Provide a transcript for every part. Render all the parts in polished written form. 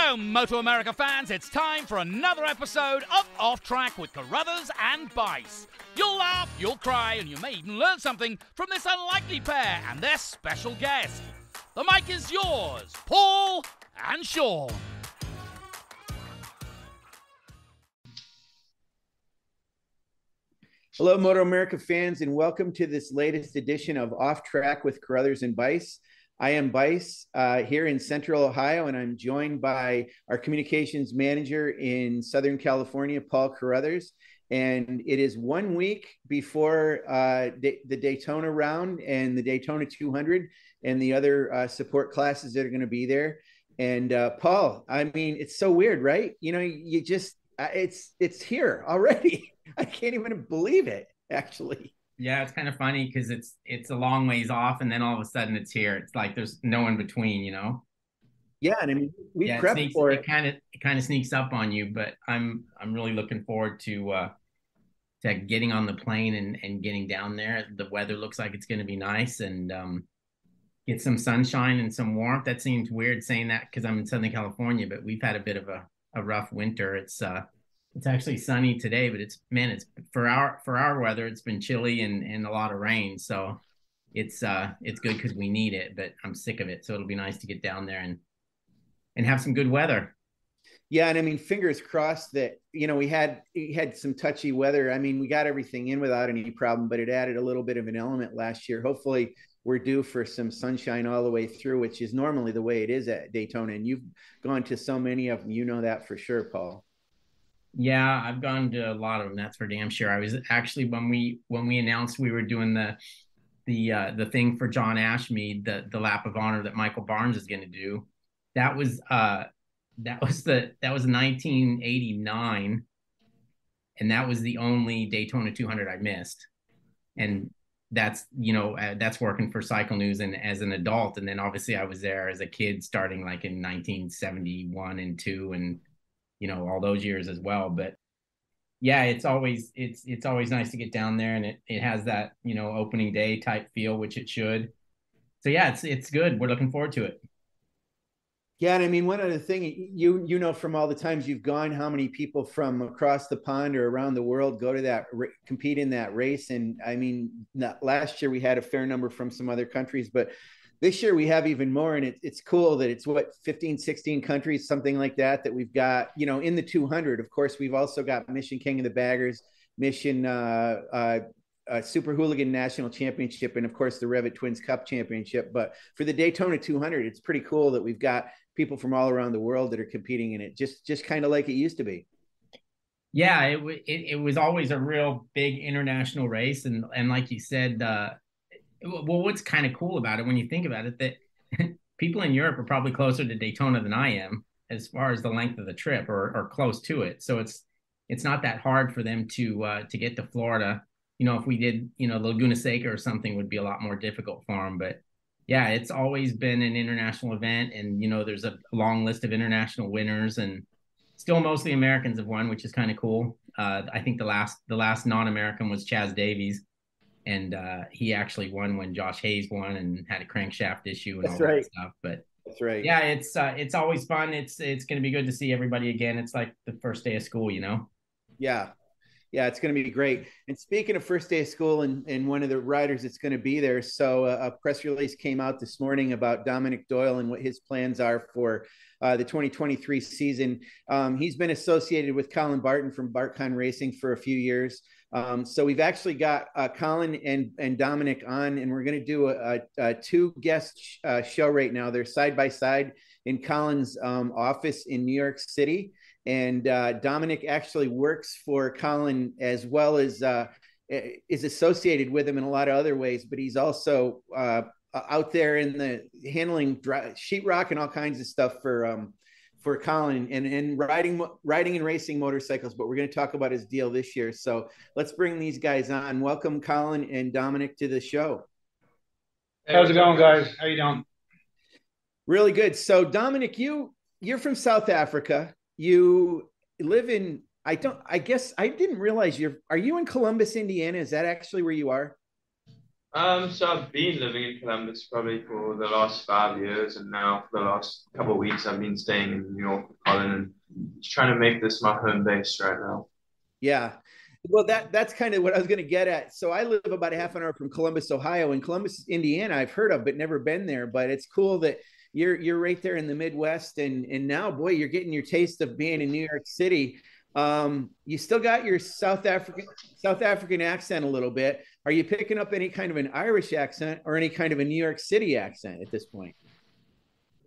Hello, MotoAmerica fans. It's time for another episode of Off Track with Carruthers and Bice. You'll laugh, you'll cry, and you may even learn something from this unlikely pair and their special guest. The mic is yours, Paul and Sean. Hello, MotoAmerica fans, and welcome to this latest edition of Off Track with Carruthers and Bice. I am Bice here in Central Ohio, and I'm joined by our communications manager in Southern California, Paul Carruthers. And it is 1 week before the Daytona round and the Daytona 200 and the other support classes that are going to be there. And Paul, I mean, it's so weird, right? You know, you just it's here already. I can't even believe it, actually. Yeah, it's kind of funny because it's a long ways off, and then all of a sudden it's here. It's like there's no in between, you know. Yeah, and I mean we prepped for it. It kind of sneaks up on you, but I'm really looking forward to getting on the plane and getting down there. The weather looks like it's going to be nice, and get some sunshine and some warmth. That seems weird saying that because I'm in Southern California, but we've had a bit of a rough winter. It's actually sunny today, but it's for our weather, it's been chilly and a lot of rain. So it's good because we need it, but I'm sick of it. So it'll be nice to get down there and have some good weather. Yeah. And I mean, fingers crossed that, you know, we had some touchy weather. I mean, we got everything in without any problem, but it added a little bit of an element last year. Hopefully we're due for some sunshine all the way through, which is normally the way it is at Daytona. And you've gone to so many of them, you know that for sure, Paul. Yeah, I've gone to a lot of them. That's for damn sure. I was actually when we announced we were doing the thing for John Ashmead, the lap of honor that Michael Barnes is going to do. That was 1989, and that was the only Daytona 200 I missed. And that's that's working for Cycle News and as an adult. And then obviously I was there as a kid starting like in 1971 and 2 and all those years as well. But yeah, it's always nice to get down there, and it has that, opening day type feel, which it should. So yeah, it's good. We're looking forward to it. Yeah. And I mean, one other thing, you know, from all the times you've gone, how many people from across the pond or around the world go to that, compete in that race. And I mean, last year we had a fair number from some other countries, but this year we have even more, and it's cool that it's 15, 16 countries, something like that we've got, in the 200. Of course, we've also got Mission King of the Baggers, Mission Super Hooligan National Championship, and of course the REV'IT Twins Cup Championship. But for the Daytona 200, it's pretty cool that we've got people from all around the world that are competing in it, just kind of like it used to be. Yeah, it was always a real big international race, and like you said, well, what's kind of cool about it when you think about it, that people in Europe are probably closer to Daytona than I am as far as the length of the trip, or close to it. So it's not that hard for them to get to Florida. If we did, Laguna Seca or something would be a lot more difficult for them. But yeah, it's always been an international event, and there's a long list of international winners, and still mostly Americans have won, which is kind of cool. I think the last non-American was Chaz Davies. And he actually won when Josh Hayes won and had a crankshaft issue and all that stuff. But that's right. Yeah, it's always fun. It's going to be good to see everybody again. It's like the first day of school, Yeah. Yeah, it's going to be great. And speaking of first day of school and one of the riders that's going to be there, so a press release came out this morning about Dominic Doyle and what his plans are for the 2023 season. He's been associated with Colin Barton from Barton Racing for a few years. So we've actually got Colin and Dominic on, and we're going to do a two-guest show right now. They're side by side in Colin's office in New York City. And Dominic actually works for Colin as well as is associated with him in a lot of other ways, but he's also out there in the handling sheetrock and all kinds of stuff for Colin and riding and racing motorcycles. But we're going to talk about his deal this year. So let's bring these guys on. Welcome Colin and Dominic to the show. Hey, how's it going, guys? How you doing? Really good. So Dominic, you're from South Africa. You live in, I didn't realize are you in Columbus, Indiana? Is that actually where you are? So I've been living in Columbus probably for the last 5 years, and now for the last couple of weeks I've been staying in New York with Colin and just trying to make this my home base right now. Yeah. Well, that's kind of what I was going to get at. So I live about a half an hour from Columbus, Ohio, and Columbus, Indiana, I've heard of, but never been there. But it's cool that you're right there in the Midwest, and now, boy, you're getting your taste of being in New York City. You still got your South African accent a little bit. Are you picking up any kind of an Irish accent or any kind of a New York City accent at this point?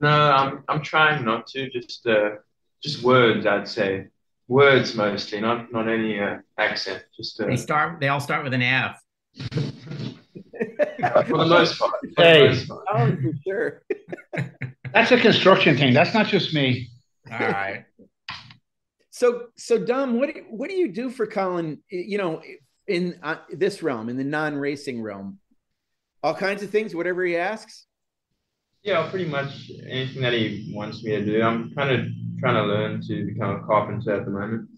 No, I'm trying not to. Just words, I'd say. Words mostly, not any accent. They all start with an F. For the most part. Hey, oh, for sure. That's a construction thing. That's not just me. All right. So Dom, what do you do for Colin? You know, in this realm, in the non-racing realm, all kinds of things, whatever he asks. Yeah, pretty much anything that he wants me to do. I'm kind of trying to learn to become a carpenter at the moment.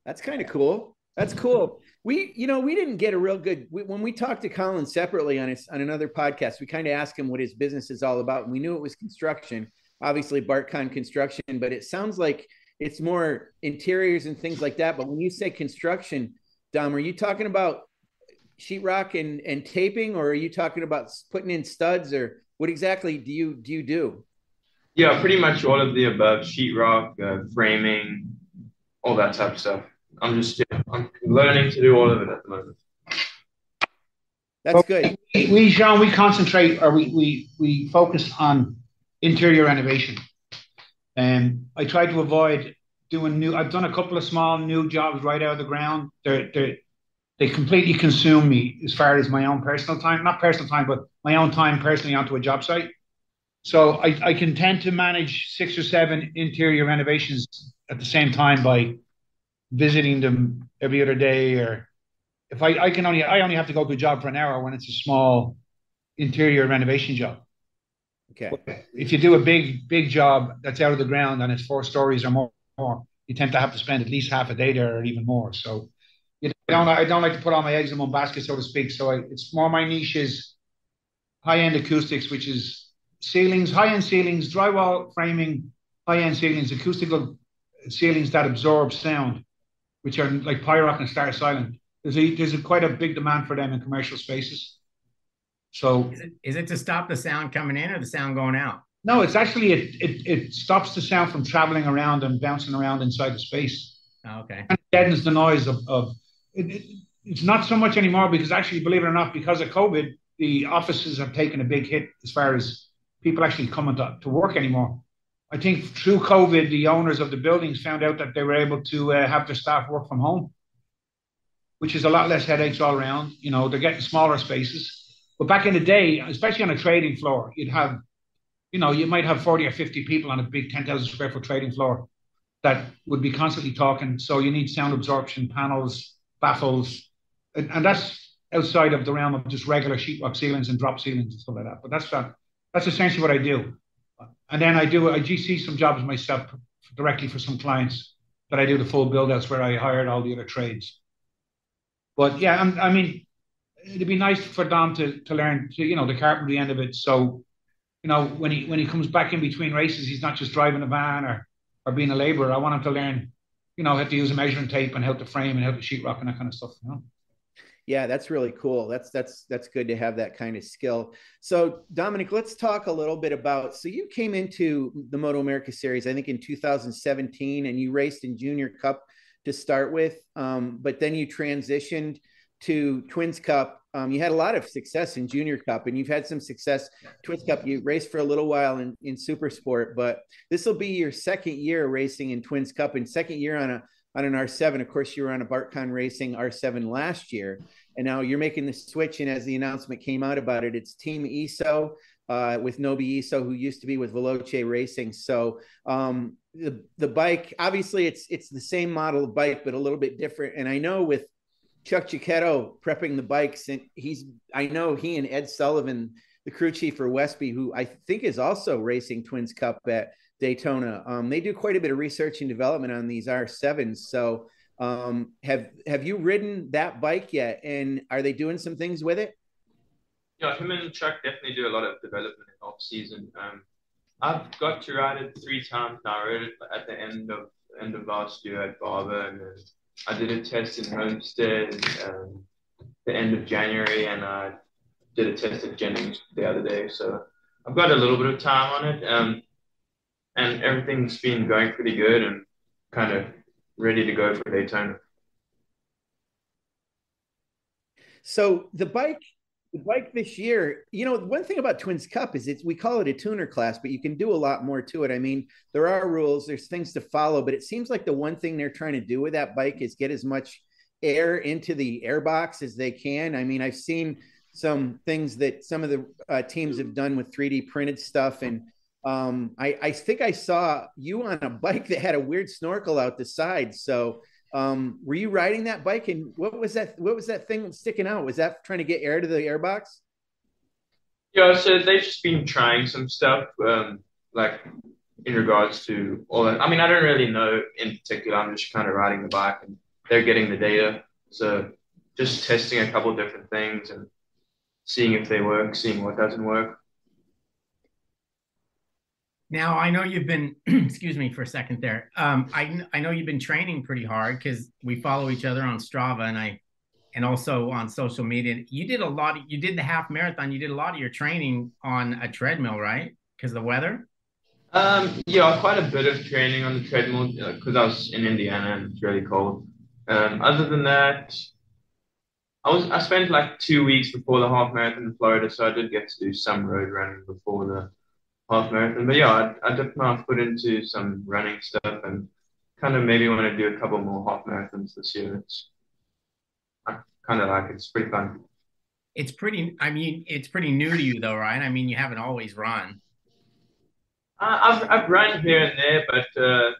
That's kind of cool. That's cool. We didn't get a real good, when we talked to Colin separately on another podcast, we kind of asked him what his business is all about. And we knew it was construction, obviously Barton construction, but it sounds like it's more interiors and things like that. But when you say construction, Dom, are you talking about sheetrock and taping, or are you talking about putting in studs, or what exactly do you do? Yeah, pretty much all of the above: sheetrock, framing, all that type of stuff. I'm learning to do all of it at the moment. That's good. Jean, we concentrate, or we focus on interior renovation. And I try to avoid doing I've done a couple of small new jobs right out of the ground. They completely consume me as far as my own personal time, not personal time, but my own time personally onto a job site. So I can tend to manage 6 or 7 interior renovations at the same time by visiting them every other day. Or if I only have to go to a job for an hour when it's a small interior renovation job. Okay. If you do a big job that's out of the ground and it's 4 stories or more, you tend to have to spend at least half a day there or even more. So I don't like to put all my eggs in one basket, so to speak. So it's more, my niche is high-end acoustics, which is ceilings, high-end ceilings, drywall framing, high-end ceilings, acoustical ceilings that absorb sound, which are like Pyrock and Star Silent. There's quite a big demand for them in commercial spaces. So is it to stop the sound coming in or the sound going out? No, it's actually it stops the sound from traveling around and bouncing around inside the space. Oh, okay. And deadens the noise of it. It's not so much anymore because actually, believe it or not, because of COVID, the offices have taken a big hit as far as people actually coming to work anymore. I think through COVID, the owners of the buildings found out that they were able to have their staff work from home, which is a lot less headaches all around. You know, they're getting smaller spaces. But back in the day, especially on a trading floor, you'd have, you know, you might have 40 or 50 people on a big 10,000 square foot trading floor that would be constantly talking. So you need sound absorption panels, baffles, and that's outside of the realm of just regular sheetrock ceilings and drop ceilings and stuff like that. But that's essentially what I do. And then I GC some jobs myself directly for some clients that I do the full build outs where I hired all the other trades. But yeah, I mean, it'd be nice for Dom to learn to, you know, the carpentry end of it. So, you know, when he comes back in between races, he's not just driving a van or being a laborer. I want him to learn, you know, how to use a measuring tape and how to frame and how to sheetrock and that kind of stuff, you know. Yeah, that's really cool. That's good to have that kind of skill. So Dominic, let's talk a little bit about, so you came into the MotoAmerica series, I think in 2017, and you raced in Junior Cup to start with, but then you transitioned to Twins Cup. You had a lot of success in Junior Cup, and you've had some success Twins Cup. You raced for a little while in Super Sport, but this will be your second year racing in Twins Cup and second year on an R7. Of course, you were on a Barton Racing R7 last year, and now you're making the switch. And as the announcement came out about it, it's Team Iso with Nobi Iso, who used to be with Veloce Racing. So the bike, obviously, it's the same model of bike, but a little bit different. And I know with Chuck Giacchetto prepping the bikes, and I know he and Ed Sullivan, the crew chief for Westby, who I think is also racing Twins Cup at Daytona. They do quite a bit of research and development on these R7s. So Have you ridden that bike yet? And are they doing some things with it? Yeah, him and Chuck definitely do a lot of development in off season. I've got to ride it 3 times now. I rode it at the end of last year at Barber, and then I did a test in Homestead the end of January, and I did a test at Jennings the other day. So I've got a little bit of time on it, and everything's been going pretty good and kind of ready to go for Daytona. So the bike this year, one thing about Twins Cup is we call it a tuner class, but you can do a lot more to it. I mean, there are rules, there's things to follow, but it seems like the one thing they're trying to do with that bike is get as much air into the air box as they can. I mean, I've seen some things that some of the teams have done with 3D printed stuff. And I think I saw you on a bike that had a weird snorkel out the side. So were you riding that bike, and what was that thing sticking out? Was that trying to get air to the airbox? Yeah, so they've just been trying some stuff, like in regards to all that. I mean, I don't really know in particular. I'm just kind of riding the bike, and they're getting the data. So just testing a couple of different things and seeing if they work, seeing what doesn't work. Now, I know you've been, excuse me for a second there. I know you've been training pretty hard because we follow each other on Strava and also on social media. You did the half marathon. You did a lot of your training on a treadmill, right? Because of the weather? Yeah, quite a bit of training on the treadmill because I was in Indiana and it's really cold. Other than that, I spent like 2 weeks before the half marathon in Florida, so I did get to do some road running before the half marathon. But yeah, I dipped my foot into some running stuff and kind of maybe want to do a couple more half marathons this year. I kind of like it. It's pretty fun. It's pretty new to you though, right? I mean, you haven't always run. I've run here and there, but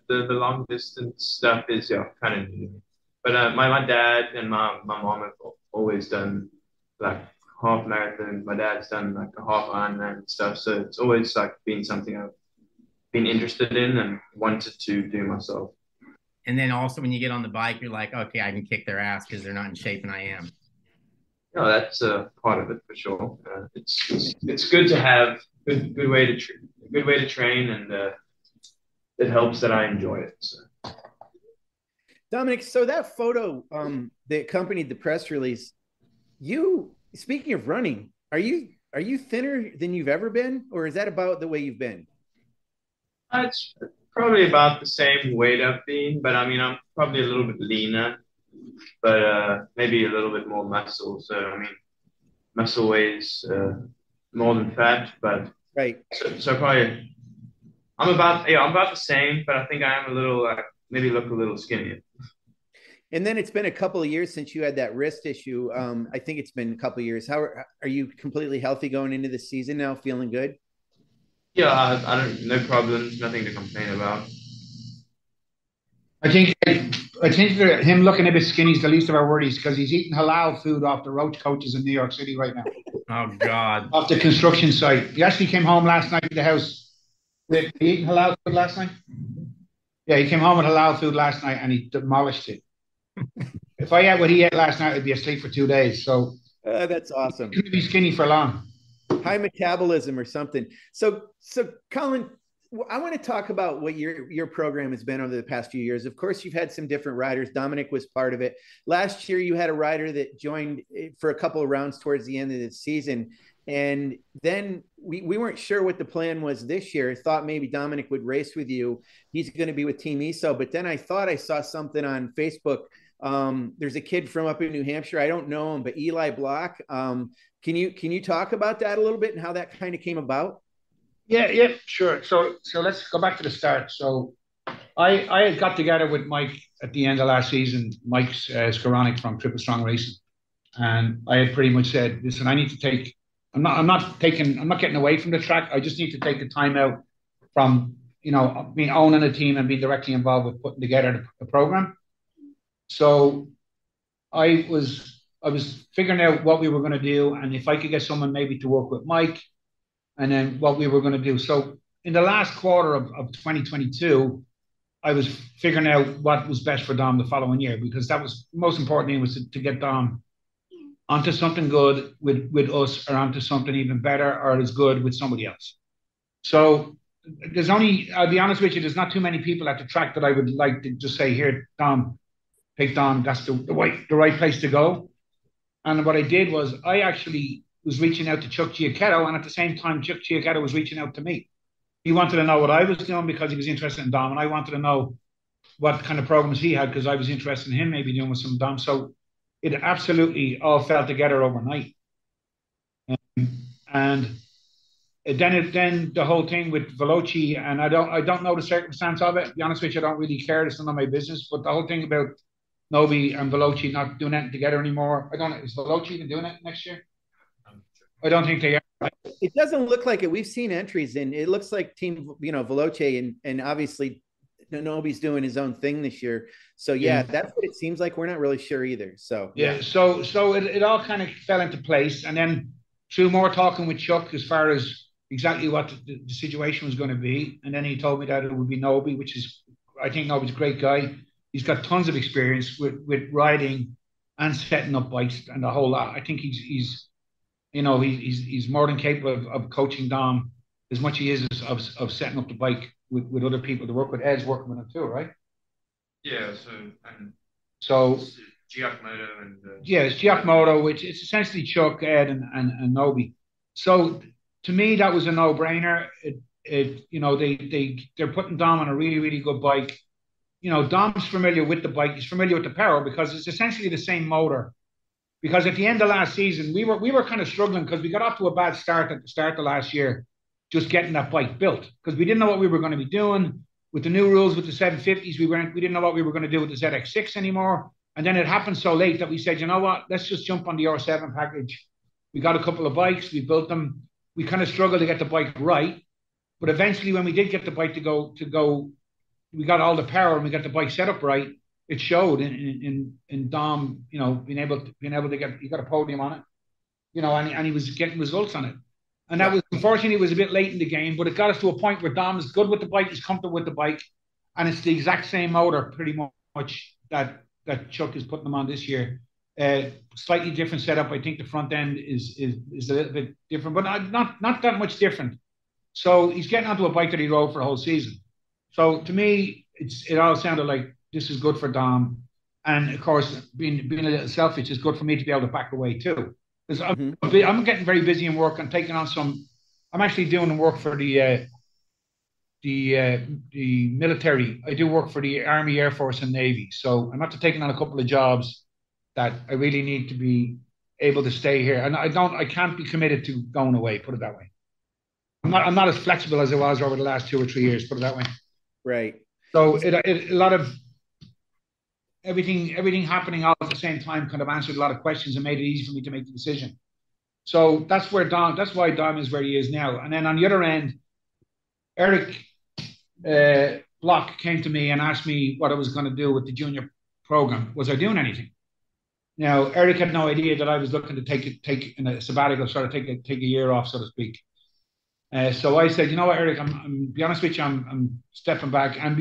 the long distance stuff is kind of new. But my dad and my mom have always done like half marathon. My dad's done like a half Ironman and stuff, so it's always like been something I've been interested in and wanted to do myself. And then also when you get on the bike, you're like, okay, I can kick their ass because they're not in shape and I am. Yeah, that's part of it for sure. It's good to have good way to train, and it helps that I enjoy it. So. Dominic, so that photo that accompanied the press release, speaking of running, are you thinner than you've ever been, or is that about the way you've been? It's probably about the same weight I've been, but I mean, I'm probably a little bit leaner, but maybe a little bit more muscle. So I mean, muscle weighs more than fat, but right. So probably I'm about the same, but I think I am a little maybe look a little skinnier. And then it's been a couple of years since you had that wrist issue. I think it's been a couple of years. How are you completely healthy going into the season now? Feeling good? Yeah, I don't, no problems, nothing to complain about. I think that him looking a bit skinny is the least of our worries because he's eating halal food off the roach coaches in New York City right now. Oh God! Off the construction site. He actually came home last night to the house. He eating halal food last night? Yeah, he came home with halal food last night and he demolished it. If I ate what he ate last night, I'd be asleep for 2 days. So that's awesome. He couldn't be skinny for long. High metabolism or something. So Colin, I want to talk about what your program has been over the past few years. Of course, you've had some different riders. Dominic was part of it. Last year, you had a rider that joined for a couple of rounds towards the end of the season. And then we weren't sure what the plan was this year. I thought maybe Dominic would race with you. He's going to be with Team Iso. But then I thought I saw something on Facebook. There's a kid from up in New Hampshire. I don't know him, but Eli Block. Can you talk about that a little bit and how that kind of came about? Yeah, sure. So let's go back to the start. So I got together with Mike at the end of last season. Mike's Skoranek from Triple Strong Racing, and I had pretty much said, listen, I need to take. I'm not getting away from the track. I just need to take the time out from being owning a team and being directly involved with putting together the program. So I was figuring out what we were going to do, and if I could get someone maybe to work with Mike, and then what we were going to do. So in the last quarter of 2022, I was figuring out what was best for Dom the following year, because that was the most important thing, was to get Dom onto something good with us, or onto something even better or as good with somebody else. So there's only, I'll be honest with you, there's not too many people at the track that I would like to just say, here, Dom, pick Dom, that's the right place to go. And what I did was, I actually was reaching out to Chuck Giacchetto, and at the same time, Chuck Giacchetto was reaching out to me. He wanted to know what I was doing because he was interested in Dom, and I wanted to know what kind of programs he had because I was interested in him maybe doing with some Dom. So it absolutely all fell together overnight. And then the whole thing with Veloci, and I don't know the circumstance of it. To be honest with you, I don't really care. It's none of my business. But the whole thing about Nobi and Veloci not doing anything together anymore, I don't know. Is Veloci even doing it next year? I don't think they are. It doesn't look like it. We've seen entries, and it looks like Team, Veloci, and obviously Nobi's doing his own thing this year. So yeah, that's what it seems like. We're not really sure either. So yeah, so it all kind of fell into place, and then through more talking with Chuck as far as exactly what the situation was going to be, and then he told me that it would be Nobi, which is, I think Nobi's a great guy. He's got tons of experience with riding and setting up bikes and the whole lot. I think he's more than capable of coaching Dom as much as he is of setting up the bike with other people to work with. Ed's working with him too, right? Yeah. So Giacomo and it's Giacomo, which it's essentially Chuck, Ed, and Nobi. So to me, that was a no-brainer. They're putting Dom on a really, really good bike. Dom's familiar with the bike. He's familiar with the power because it's essentially the same motor. Because at the end of last season, we were kind of struggling because we got off to a bad start at the start of last year, just getting that bike built, because we didn't know what we were going to be doing with the new rules with the 750s. We didn't know what we were going to do with the ZX6 anymore. And then it happened so late that we said, you know what, let's just jump on the R7 package. We got a couple of bikes, we built them. We kind of struggled to get the bike right, but eventually when we did get the bike to go, we got all the power and we got the bike set up right. It showed in Dom, being able to get, he got a podium on it, and he was getting results on it. And that was, unfortunately, it was a bit late in the game, but it got us to a point where Dom is good with the bike, he's comfortable with the bike, and it's the exact same motor pretty much that Chuck is putting them on this year. Slightly different setup. I think the front end is a little bit different, but not that much different. So he's getting onto a bike that he rode for a whole season. So to me, it all sounded like this is good for Dom, and of course, being a little selfish, is good for me to be able to back away too. Because I'm getting very busy in work and taking on some. I'm actually doing work for the military. I do work for the Army, Air Force, and Navy. So I'm after taking on a couple of jobs that I really need to be able to stay here, and I can't be committed to going away. Put it that way. I'm not as flexible as I was over the last 2 or 3 years. Put it that way. Right. So a lot of everything happening all at the same time kind of answered a lot of questions and made it easy for me to make the decision. So that's why Dom is where he is now. And then on the other end, Eric Block came to me and asked me what I was going to do with the junior program. Was I doing anything? Now, Eric had no idea that I was looking to take in a sabbatical, sort of take a year off, so to speak. So I said, you know what, Eric, I'm be honest with you, I'm stepping back, and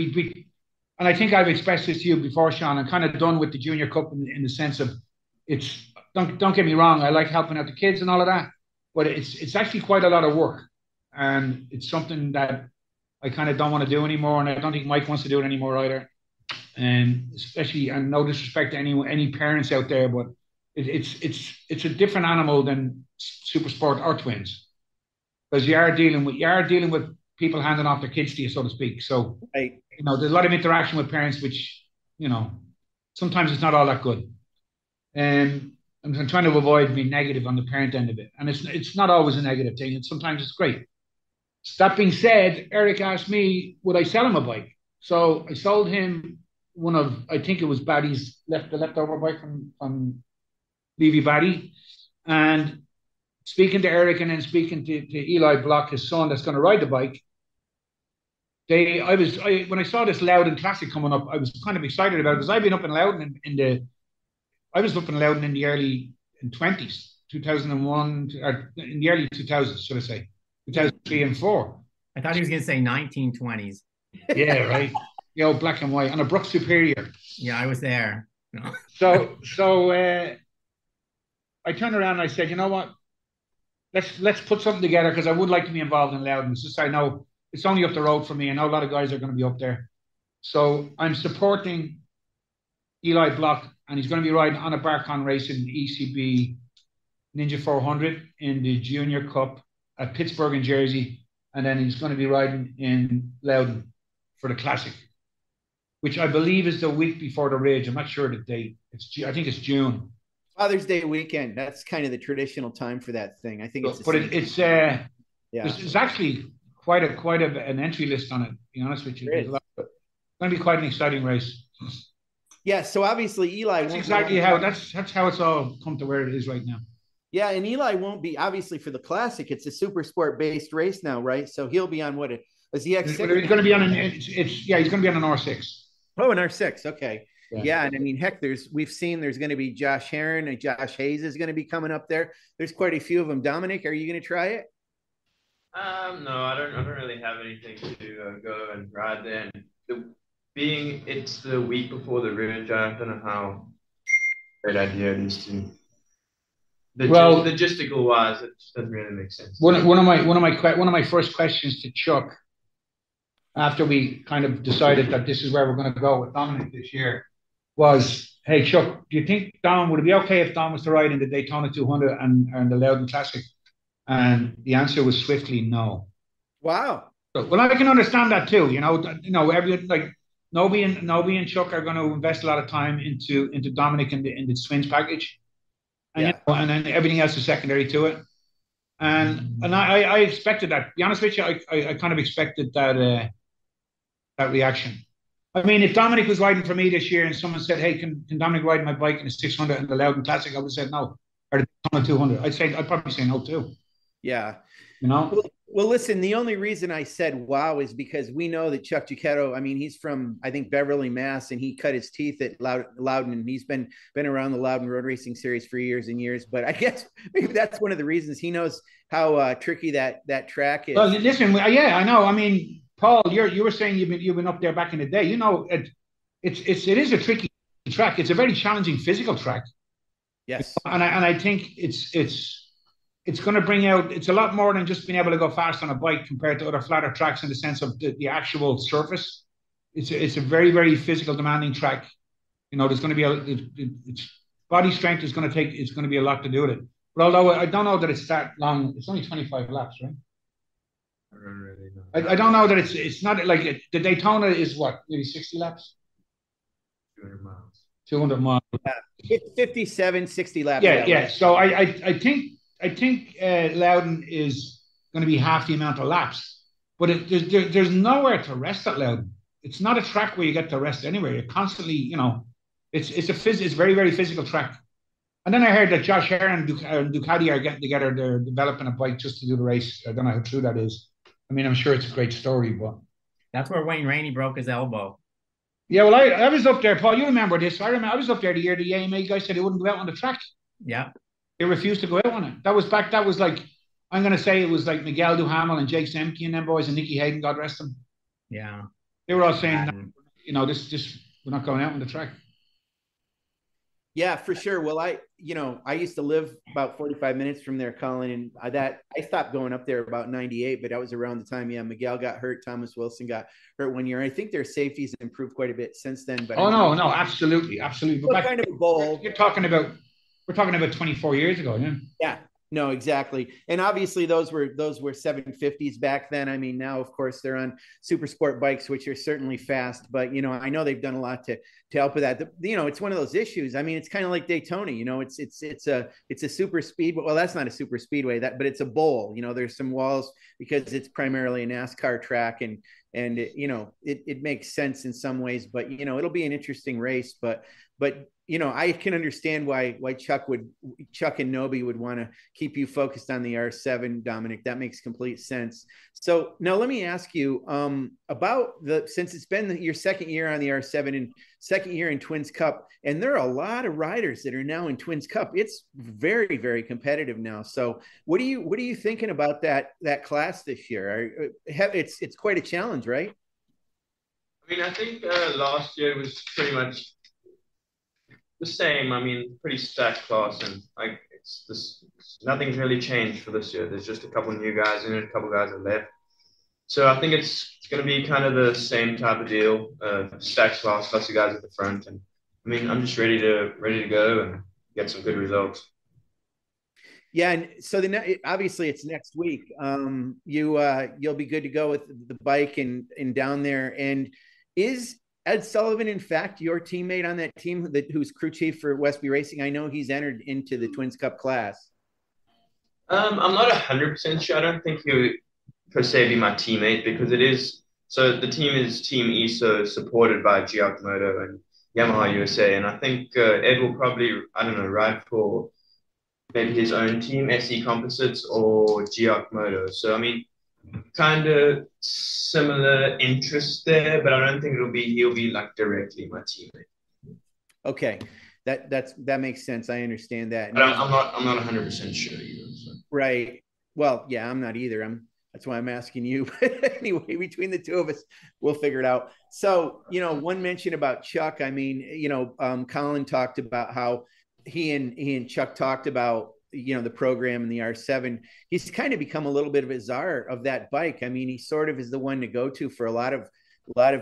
and I think I've expressed this to you before, Sean. I'm kind of done with the Junior Cup in the sense of it's. Don't get me wrong, I like helping out the kids and all of that, but it's actually quite a lot of work, and it's something that I kind of don't want to do anymore, and I don't think Mike wants to do it anymore either. And especially, and no disrespect to any parents out there, but it's a different animal than super sport or twins, because you are dealing with people handing off their kids to you, so to speak. So right. There's a lot of interaction with parents, which sometimes it's not all that good. And I'm trying to avoid being negative on the parent end of it, and it's not always a negative thing. And sometimes it's great. That being said, Eric asked me, would I sell him a bike? So I sold him one of, I think it was Batty's leftover bike from Levy Batty. And speaking to Eric and then speaking to Eli Block, his son that's going to ride the bike, when I saw this Loudon Classic coming up, I was kind of excited about it, because I've been up in Loudon I was up in Loudon in the early 20s, 2001, or in the early 2000s, should I say, 2003 and 4. I thought he was going to say 1920s. Yeah, right. the old black and white, on a Brook Superior. Yeah, I was there. No. So I turned around and I said, you know what? Let's put something together, because I would like to be involved in Loudon. It's just, I know it's only up the road for me. I know a lot of guys are going to be up there. So I'm supporting Eli Block, and he's going to be riding on a Barcon racing ECB Ninja 400 in the Junior Cup at Pittsburgh in Jersey. And then he's going to be riding in Loudon for the Classic, which I believe is the week before the Ridge. I'm not sure the date. I think it's June. Father's Day weekend. That's kind of the traditional time for that thing. I think it's actually quite an entry list on it, to be honest with you. It's going to be quite an exciting race. Yeah, so obviously Eli that's exactly how that's how it's all come to where it is right now. Yeah, and Eli won't be, obviously, for the Classic. It's a super sport based race now, right? So he'll be on is he X6? He's going to be on he's going to be on an R6. Oh, an R6. Okay. Yeah, and I mean, heck, we've seen there's going to be Josh Herron and Josh Hayes is going to be coming up there. There's quite a few of them. Dominic, are you going to try it? No, I don't really have anything to go and ride there. And it's the week before the Ridge, I don't know how great idea it is to. Logistical wise, it just doesn't really make sense. One of my first questions to Chuck, after we kind of decided that this is where we're going to go with Dominic this year, was, hey Chuck, do you think would it be okay if Dom was to ride in the Daytona 200 and the Loudon Classic? And the answer was swiftly no. Wow. Well, I can understand that too. Nobby and Chuck are going to invest a lot of time into Dominic in the Twins package, and and then everything else is secondary to it. And I expected that. To be honest with you, I kind of expected that reaction. I mean, if Dominic was riding for me this year and someone said, "Hey, can Dominic ride my bike in a 600 and the Loudon Classic?" I would have said no. Or the 200, I'd probably say no too. Yeah. Well, listen, the only reason I said wow is because we know that Chuck Giacchetto, I mean, he's from, I think, Beverly, Mass, and he cut his teeth at Loudon, and he's been around the Loudon Road Racing Series for years and years. But I guess maybe that's one of the reasons. He knows how tricky that track is. Well, listen, yeah, I know. I mean, Paul, you were saying you've been up there back in the day. It is a tricky track. It's a very challenging physical track. Yes, and I think it's going to bring out. It's a lot more than just being able to go fast on a bike compared to other flatter tracks in the sense of the actual surface. It's a very, very physical, demanding track. There's going to be it's body strength is going to take. It's going to be a lot to do with it. But although I don't know that it's that long, it's only 25 laps, right? I don't really know. I don't know that it's not like the Daytona is what, maybe 60 laps? 200 miles. 200 miles. 57, 60 laps. Yeah. So I think Loudon is going to be half the amount of laps, but there's nowhere to rest at Loudon. It's not a track where you get to rest anywhere. You're constantly, it's very, very physical track. And then I heard that Josh Herron and Ducati are getting together. They're developing a bike just to do the race. I don't know how true that is. I mean, I'm sure it's a great story, but that's where Wayne Rainey broke his elbow. Yeah, well, I was up there, Paul. You remember this? I was up there the year the AMA guys said they wouldn't go out on the track. Yeah, they refused to go out on it. That was like, I'm going to say it was like Miguel Duhamel and Jake Semke and them boys and Nicky Hayden, God rest them. Yeah, they were all saying, this we're not going out on the track. Yeah, for sure. Well, I used to live about 45 minutes from there, Colin, and I stopped going up there about 98, but that was around the time, Miguel got hurt, Thomas Wilson got hurt one year. I think their safety's improved quite a bit since then. But no, absolutely. But kind of a bowl. We're talking about 24 years ago, yeah. Yeah. No, exactly. And obviously those were 750s back then. I mean, now, of course, they're on super sport bikes, which are certainly fast, but, I know they've done a lot to help with that. It's one of those issues. I mean, it's kind of like Daytona, it's a super speed, well, that's not a super speedway but it's a bowl, there's some walls because it's primarily a NASCAR track and it makes sense in some ways, but, it'll be an interesting race, but I can understand why Chuck and Nobi would want to keep you focused on the R7, Dominic. That makes complete sense. So now let me ask you about since it's been your second year on the R7 and second year in Twins Cup, and there are a lot of riders that are now in Twins Cup. It's very, very competitive now. So what are you thinking about that class this year? It's quite a challenge, right? I mean, I think last year was pretty much the same. I mean, pretty stacked class, and like it's this nothing's really changed for this year. There's just a couple new guys in it, a couple guys have left. So I think it's going to be kind of the same type of deal. Stacked class, lots of guys at the front, and I mean, I'm just ready to go and get some good results. Yeah, and so obviously it's next week. You'll be good to go with the bike and down there. And is Ed Sullivan, in fact, your teammate on that team who's crew chief for Westby Racing? I know he's entered into the Twins Cup class. I'm not 100% sure. I don't think he would per se be my teammate because it is. So the team is Team Iso, supported by Moto and Yamaha USA, and I think Ed will probably, I don't know, ride for maybe his own team, SE Composites or Moto. So I mean, kind of similar interests there, but I don't think he'll be like directly my teammate. Okay, that makes sense. I understand that. But I'm not 100% sure either. So. Right. Well, yeah, I'm not either. That's why I'm asking you. Anyway, between the two of us, we'll figure it out. So, one mention about Chuck. I mean, Colin talked about how he and Chuck talked about, the program and the R7. He's kind of become a little bit of a czar of that bike. I mean, he sort of is the one to go to for a lot of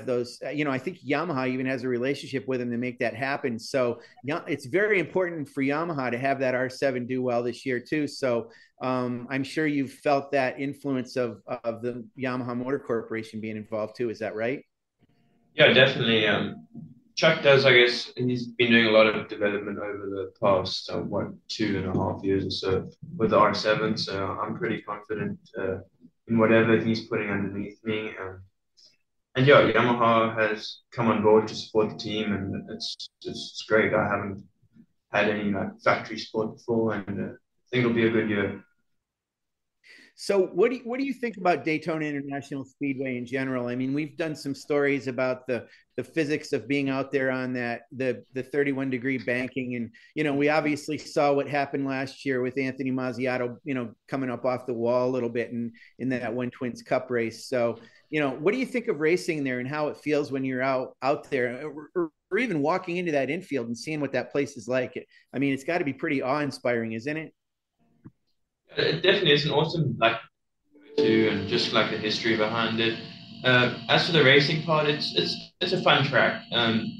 those, I think Yamaha even has a relationship with him to make that happen. So it's very important for Yamaha to have that R7 do well this year too. So I'm sure you've felt that influence of the Yamaha Motor Corporation being involved too. Is that right? Yeah, definitely. Chuck does, I guess, he's been doing a lot of development over the past, 2.5 years or so with the R7. So I'm pretty confident in whatever he's putting underneath me. And yeah, Yamaha has come on board to support the team, and it's great. I haven't had any like factory support before, and I think it'll be a good year. So what do you think about Daytona International Speedway in general? I mean, we've done some stories about the physics of being out there on that the 31-degree banking, and we obviously saw what happened last year with Anthony Mazziato, coming up off the wall a little bit in that one Twins Cup race. So, what do you think of racing there and how it feels when you're out there, or even walking into that infield and seeing what that place is like? I mean, it's got to be pretty awe-inspiring, isn't it? It definitely is an awesome too, and just like the history behind it. As for the racing part, it's a fun track.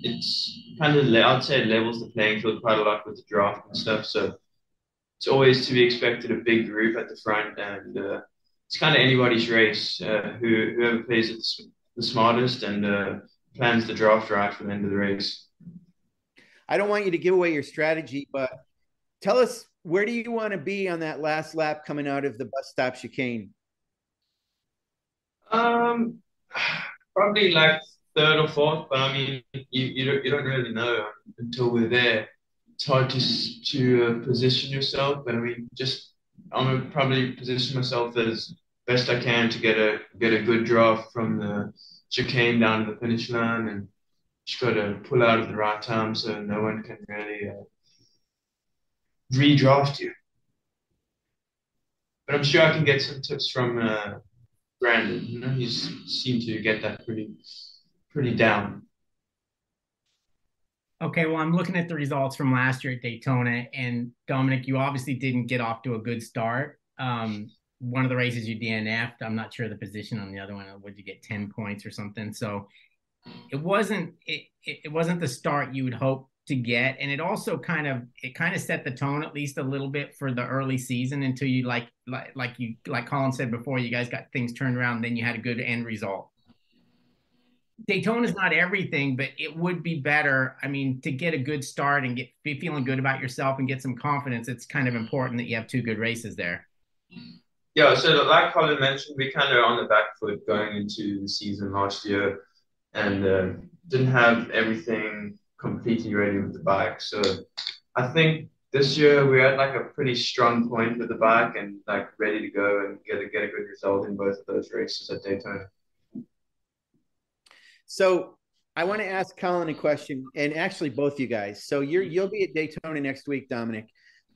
It's kind of I'd say it levels the playing field quite a lot with the draft and stuff. So it's always to be expected a big group at the front, and it's kind of anybody's race. Whoever plays it the smartest and plans the draft right for the end of the race. I don't want you to give away your strategy, but tell us, where do you want to be on that last lap coming out of the bus stop chicane? Probably like third or fourth, but I mean, you don't really know until we're there. It's hard to position yourself, but I mean, I'm gonna probably position myself as best I can to get a good draft from the chicane down to the finish line, and just got to pull out at the right time so no one can really redraft you. But I'm sure I can get some tips from Brandon. He's seemed to get that pretty down. Okay, well, I'm looking at the results from last year at Daytona, and Dominic, you obviously didn't get off to a good start. One of the races you DNF'd. I'm not sure the position on the other one. Would you get 10 points or something? So it wasn't the start you would hope to get, and it also kind of set the tone at least a little bit for the early season until you like Colin said before, you guys got things turned around, then you had a good end result. Daytona is not everything, but it would be better. I mean, to get a good start and be feeling good about yourself and get some confidence, it's kind of important that you have two good races there. Yeah, so like Colin mentioned, we kind of on the back foot going into the season last year, and didn't have everything completely ready with the bike. So I think this year we're at like a pretty strong point with the bike and like ready to go and get a good result in both of those races at Daytona. So I want to ask Colin a question, and actually both you guys. So you'll be at Daytona next week, Dominic.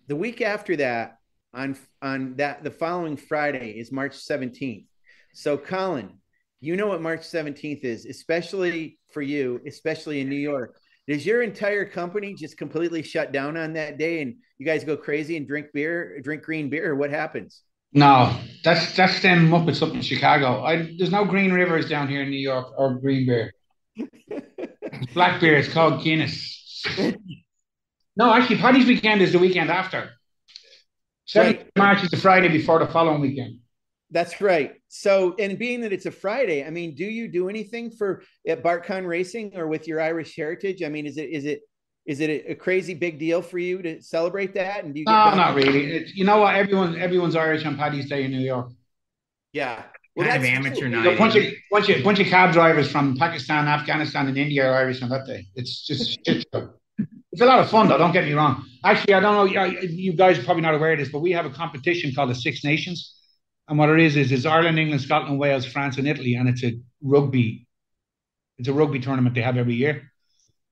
The week after that, on that the following Friday is March 17th. So Colin, You know what March 17th is, especially for you, especially in New York. Does your entire company just completely shut down on that day and you guys go crazy and drink beer, drink green beer, or what happens? No, that's them Muppets up in Chicago. There's no Green Rivers down here in New York or green beer. It's black beer. It's called Guinness. No, actually, Paddy's weekend is the weekend after. 7th of March is the Friday before the following weekend. That's right. So, and being that it's a Friday, I mean, do you do anything for at BartCon Racing or with your Irish heritage? I mean, is it a crazy big deal for you to celebrate that? And do you get No, not really. You know what? Everyone's Irish on Paddy's Day in New York. Yeah. Well, kind of amateur night. A bunch of cab drivers from Pakistan, Afghanistan, and India are Irish on that day. It's just shit show. It's a lot of fun, though. Don't get me wrong. Actually, I don't know. You guys are probably not aware of this, but we have a competition called the Six Nations. And what it is it's Ireland, England, Scotland, Wales, France, and Italy. And it's a rugby tournament they have every year.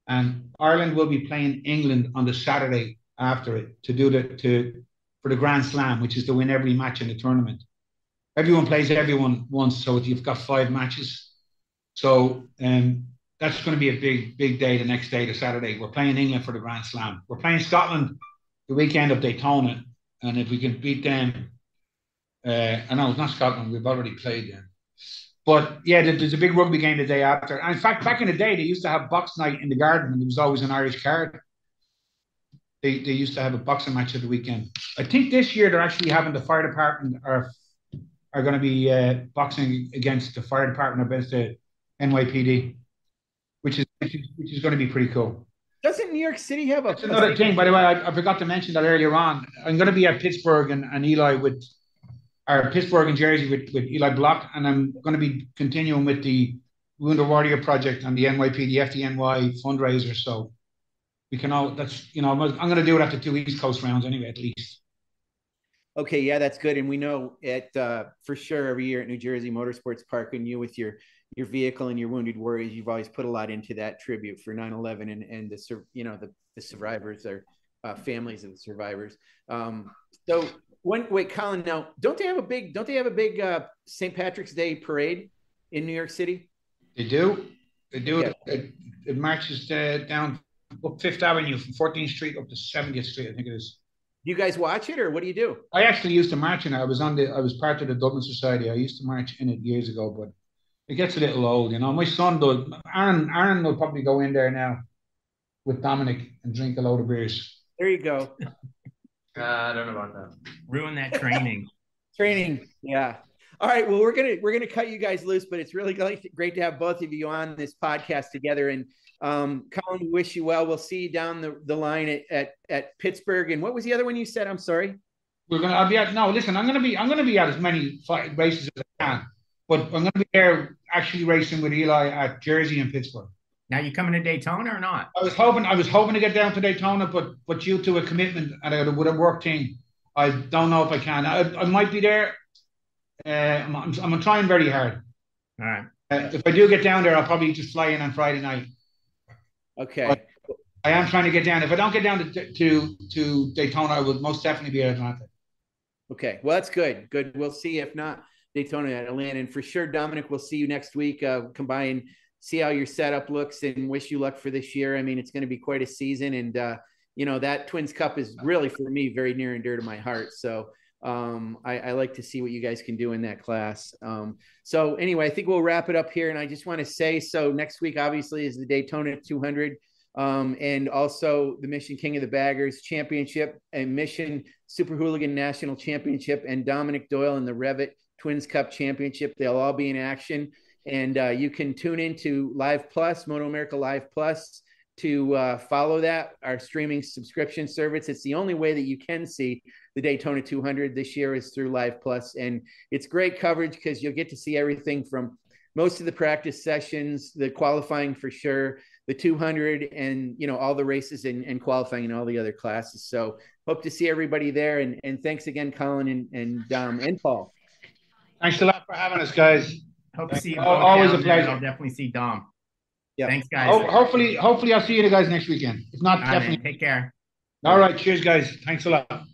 And Ireland will be playing England on the Saturday after it for the Grand Slam, which is to win every match in the tournament. Everyone plays everyone once, so you've got 5 matches. So that's going to be a big day the next day, the Saturday. We're playing England for the Grand Slam. We're playing Scotland the weekend of Daytona. And if we can beat them, I know it's not Scotland, we've already played them. But yeah, there's a big rugby game the day after. And in fact, back in the day, they used to have box night in the garden, and there was always an Irish card. They used to have a boxing match at the weekend. I think this year they're actually having the fire department are going to be boxing against the fire department against the NYPD, which is going to be pretty cool. Doesn't New York City have That's another thing, by the way, I forgot to mention that earlier on. I'm going to be at Pittsburgh and Eli Pittsburgh and Jersey with Eli Block, and I'm going to be continuing with the Wounded Warrior Project and the NYPD FDNY fundraiser. So we can all, I'm going to do it after 2 East Coast rounds anyway, at least. Okay, yeah, that's good. And we know for sure every year at New Jersey Motorsports Park, and you with your vehicle and your Wounded Warriors, you've always put a lot into that tribute for 9/11 and the survivors or families of the survivors. So wait, Colin, now don't they have a big St. Patrick's Day parade in New York City? They do. Yeah. It marches down up 5th Avenue from 14th Street up to 70th Street, I think it is. Do you guys watch it, or what do you do? I actually used to march in it. I was part of the Dublin Society. I used to march in it years ago, but it gets a little old, My son does. Aaron will probably go in there now with Dominic and drink a load of beers. There you go. I don't know about that. Ruin that training. Yeah. All right. Well, we're gonna cut you guys loose, but it's really great to have both of you on this podcast together. And Colin, we wish you well. We'll see you down the line at Pittsburgh. And what was the other one you said? I'm sorry. I'm gonna be at as many races as I can, but I'm gonna be there actually racing with Eli at Jersey and Pittsburgh. Now, you coming to Daytona or not? I was hoping to get down to Daytona, but due to a commitment and with a work team, I don't know if I can. I might be there. I'm trying very hard. All right. If I do get down there, I'll probably just fly in on Friday night. Okay. But I am trying to get down. If I don't get down to Daytona, I will most definitely be at Atlanta. Okay. Well, that's good. Good. We'll see. If not Daytona, at Atlanta, and for sure, Dominic, we'll see you next week. Come by and see how your setup looks, and wish you luck for this year. I mean, it's going to be quite a season, and that Twins Cup is really, for me, very near and dear to my heart. So I like to see what you guys can do in that class. So anyway, I think we'll wrap it up here. And I just want to say, so next week, obviously, is the Daytona 200 and also the Mission King of the Baggers Championship and Mission Super Hooligan National Championship, and Dominic Doyle and the REV'IT Twins Cup Championship. They'll all be in action. And you can tune into Live Plus, MotoAmerica Live Plus, to follow that, our streaming subscription service. It's the only way that you can see the Daytona 200 this year is through Live Plus. And it's great coverage because you'll get to see everything from most of the practice sessions, the qualifying for sure, the 200, and, all the races and qualifying in all the other classes. So hope to see everybody there. And thanks again, Colin and Dom and Paul. Thanks a lot for having us, guys. Hope to see you. Always a pleasure. I'll definitely see Dom. Yeah. Thanks, guys. Hopefully I'll see you guys next weekend. If not, definitely. Take care. All right. Cheers, guys. Thanks a lot.